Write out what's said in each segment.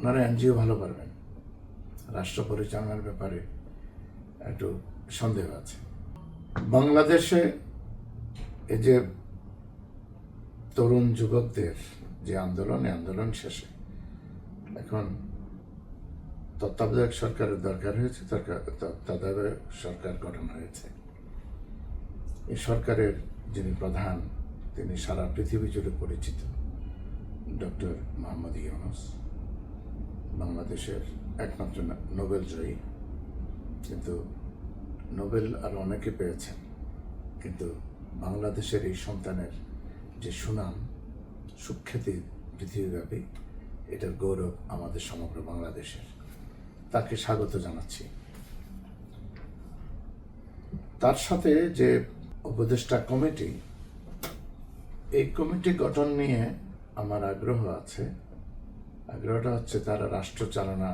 ওনারা এনজিও ভালো পারবেন, রাষ্ট্র পরিচালনার ব্যাপারে একটু সন্দেহ আছে। বাংলাদেশে এই যে তরুণ যুবকদের যে আন্দোলন শেষে এখন তত্ত্বাবধায়ক সরকারের দরকার হয়েছে, তত্ত্বাবধায়ক সরকার গঠন হয়েছে। এই সরকারের যিনি প্রধান, তিনি সারা পৃথিবী জুড়ে পরিচিত, ডক্টর মোহাম্মদ ইউনূস, বাংলাদেশের একমাত্র নোবেল জয়ী। কিন্তু নোবেল আর অনেকে পেয়েছেন, কিন্তু বাংলাদেশের এই সন্তানের যে সুনাম, সুখ্যাতি পৃথিবীব্যাপী, এটার গৌরব আমাদের সমগ্র বাংলাদেশের। তাকে স্বাগত জানাচ্ছি। তার সাথে যে উপদেষ্টা কমিটি, এই কমিটি গঠন নিয়ে আমার আগ্রহ আছে। আগ্রহটা হচ্ছে তারা রাষ্ট্র চালনা,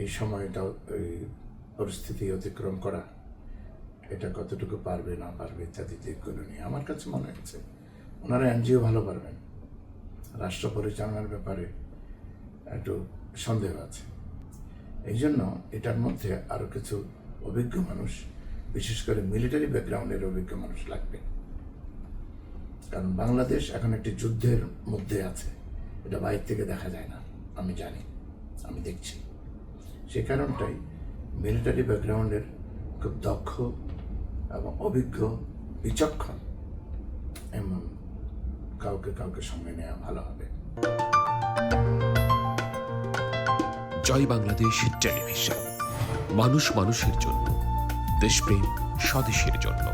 এই সময়টাও এই পরিস্থিতি অতিক্রম করা, এটা কতটুকু পারবে না পারবে ইত্যাদি দিকগুলো নিয়ে আমার কাছে মনে হচ্ছে ওনারা এনজিও ভালো পারবেন, রাষ্ট্র পরিচালনার ব্যাপারে একটু সন্দেহ আছে। এই জন্য এটার মধ্যে আরও কিছু অভিজ্ঞ মানুষ, বিশেষ করে মিলিটারি ব্যাকগ্রাউন্ডের অভিজ্ঞ মানুষ লাগবে। কারণ বাংলাদেশ এখন একটি যুদ্ধের মধ্যে আছে, এটা বাইরে থেকে দেখা যায় না, আমি জানি, আমি দেখছি। সে কারণটাই মিলিটারি ব্যাকগ্রাউন্ডের খুব দক্ষ এবং অভিজ্ঞ, বিচক্ষণ এমন কাউকে সঙ্গে নেওয়া ভালো হবে। জয় বাংলাদেশ টেলিভিশন, মানুষ মানুষের জন্য, দেশপ্রেম স্বদেশের জন্য।